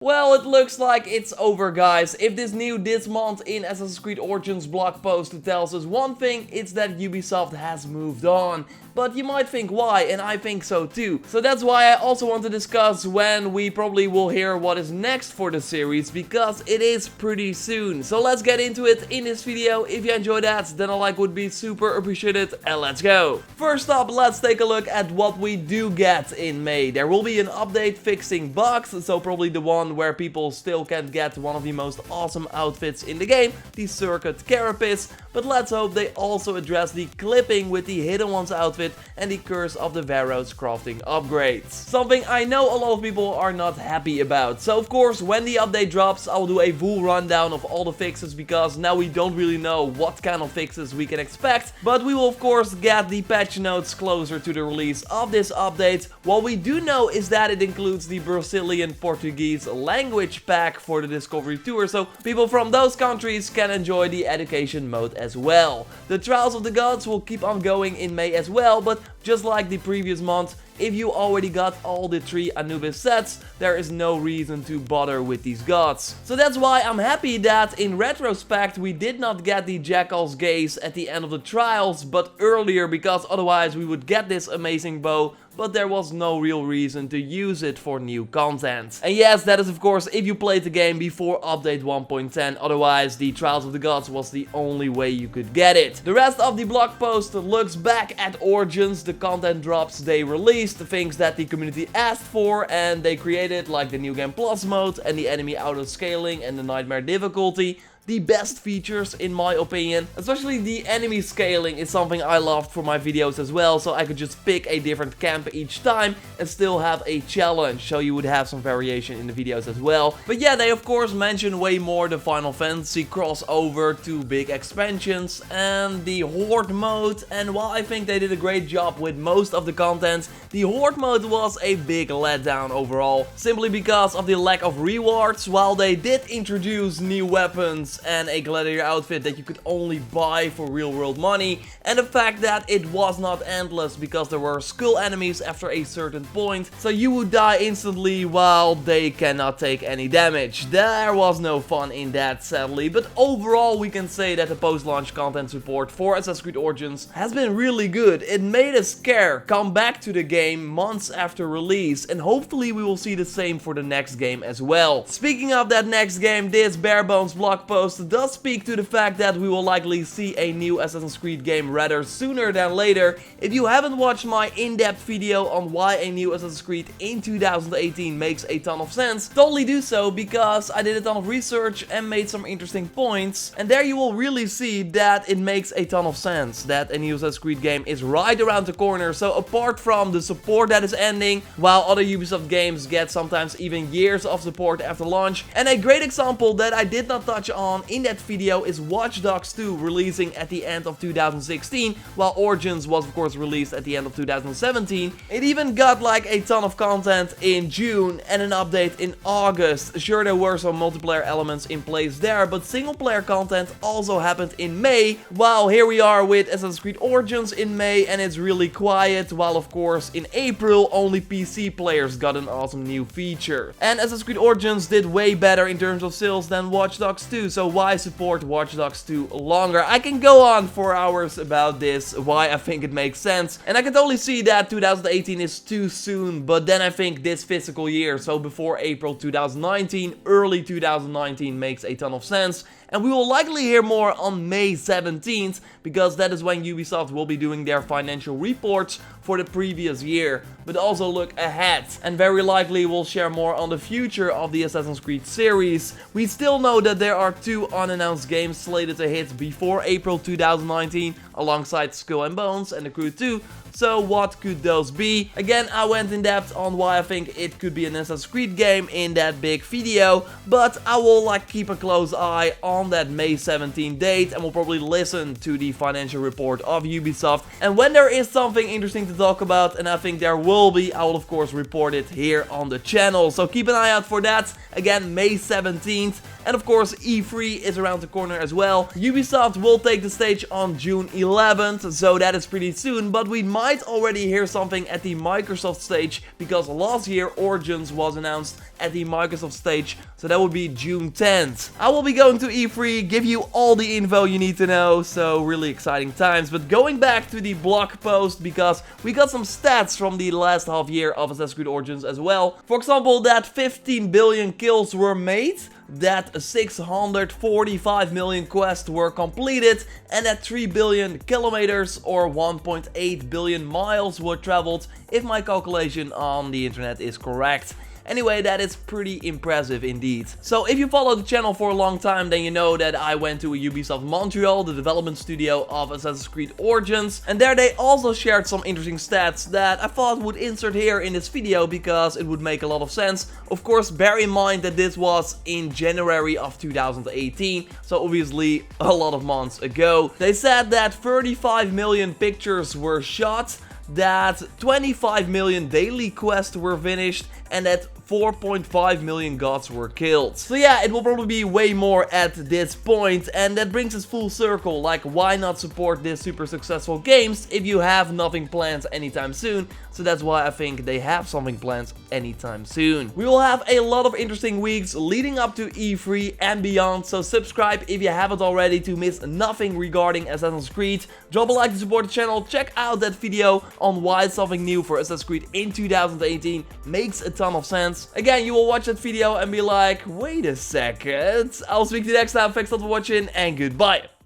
Well, it looks like it's over, guys. If this month in Assassin's Creed Origins blog post tells us one thing, it's that Ubisoft has moved on. But you might think why, and I think so too. So that's why I also want to discuss when we probably will hear what is next for the series, because it is pretty soon. So let's get into it in this video. If you enjoyed that, then a like would be super appreciated, and let's go. First up, let's take a look at what we do get in May. There will be an update fixing bugs, so probably the one where people still can't get one of the most awesome outfits in the game, the Circuit Carapace. But let's hope they also address the clipping with the Hidden Ones outfit and the Curse of the Varrows crafting upgrades. Something I know a lot of people are not happy about. So of course, when the update drops, I'll do a full rundown of all the fixes, because now we don't really know what kind of fixes we can expect. But we will of course get the patch notes closer to the release of this update. What we do know is that it includes the Brazilian Portuguese language pack for the Discovery Tour, so people from those countries can enjoy the education mode as well. The Trials of the Gods will keep on going in May as well, but just like the previous month, if you already got all the 3 Anubis sets, there is no reason to bother with these gods. So that's why I'm happy that in retrospect we did not get the Jackal's Gaze at the end of the trials, but earlier, because otherwise we would get this amazing bow, but there was no real reason to use it for new content. And yes, that is of course if you played the game before update 1.10, otherwise the Trials of the Gods was the only way you could get it. The rest of the blog post looks back at Origins, the content drops they released, the things that the community asked for and they created, like the New Game Plus mode and the enemy auto-scaling and the Nightmare difficulty. The best features in my opinion. Especially the enemy scaling is something I loved for my videos as well, so I could just pick a different camp each time and still have a challenge, so you would have some variation in the videos as well. But yeah, they of course mention way more the Final Fantasy crossover, 2 big expansions and the Horde mode, and while I think they did a great job with most of the content, the Horde mode was a big letdown overall, simply because of the lack of rewards. While they did introduce new weapons and a gladiator outfit that you could only buy for real world money, and the fact that it was not endless because there were skull enemies after a certain point, so you would die instantly while they cannot take any damage. There was no fun in that, sadly, but overall we can say that the post-launch content support for Assassin's Creed Origins has been really good. It made us care, come back to the game months after release, and hopefully we will see the same for the next game as well. Speaking of that next game, this bare bones blog post does speak to the fact that we will likely see a new Assassin's Creed game rather sooner than later. If you haven't watched my in-depth video on why a new Assassin's Creed in 2018 makes a ton of sense, totally do so, because I did a ton of research and made some interesting points, and there you will really see that it makes a ton of sense that a new Assassin's Creed game is right around the corner. So apart from the support that is ending, while other Ubisoft games get sometimes even years of support after launch, and a great example that I did not touch on in that video is Watch Dogs 2 releasing at the end of 2016, while Origins was of course released at the end of 2017. It even got like a ton of content in June and an update in August. Sure, there were some multiplayer elements in place there, but single player content also happened in May, while here we are with Assassin's Creed Origins in May and it's really quiet, while of course in April only PC players got an awesome new feature. And Assassin's Creed Origins did way better in terms of sales than Watch Dogs 2, so why support Watch Dogs 2 longer? I can go on for hours about this, why I think it makes sense, and I can totally see that 2018 is too soon, but then I think this fiscal year, so before April 2019, early 2019 makes a ton of sense. And we will likely hear more on May 17th, because that is when Ubisoft will be doing their financial reports for the previous year, but also look ahead, and very likely we'll share more on the future of the Assassin's Creed series. We still know that there are 2 unannounced games slated to hit before April 2019, alongside Skull and Bones and The Crew 2, so what could those be? Again, I went in depth on why I think it could be an Assassin's Creed game in that big video, but I will keep a close eye on that May 17 date, and will probably listen to the financial report of Ubisoft, and when there is something interesting to talk about, and I think there will be, I will of course report it here on the channel, so keep an eye out for that. Again, May 17th, and of course E3 is around the corner as well. Ubisoft will take the stage on June 11th, so that is pretty soon, but we might already hear something at the Microsoft stage, because last year Origins was announced at the Microsoft stage, so that would be June 10th. I will be going to E3, give you all the info you need to know, so really exciting times. But going back to the blog post, because we got some stats from the last half year of Assassin's Creed Origins as well. For example, that 15 billion kills were made, that 645 million quests were completed, and that 3 billion kilometers or 1.8 billion miles were traveled, if my calculation on the internet is correct. Anyway, that is pretty impressive indeed. So if you follow the channel for a long time, then you know that I went to Ubisoft Montreal, the development studio of Assassin's Creed Origins, and there they also shared some interesting stats that I thought would insert here in this video because it would make a lot of sense. Of course, bear in mind that this was in January of 2018, so obviously a lot of months ago. They said that 35 million pictures were shot, that 25 million daily quests were finished, and that 4.5 million gods were killed. So yeah, it will probably be way more at this point, and that brings us full circle. Like, why not support this super successful games if you have nothing planned anytime soon? So that's why I think they have something planned anytime soon. We will have a lot of interesting weeks leading up to E3 and beyond, so subscribe if you haven't already to miss nothing regarding Assassin's Creed. Drop a like to support the channel, check out that video on why something new for Assassin's Creed in 2018 makes a ton of sense. Again, you will watch that video and be like, wait a second. I'll speak to you next time, thanks a lot for watching and goodbye.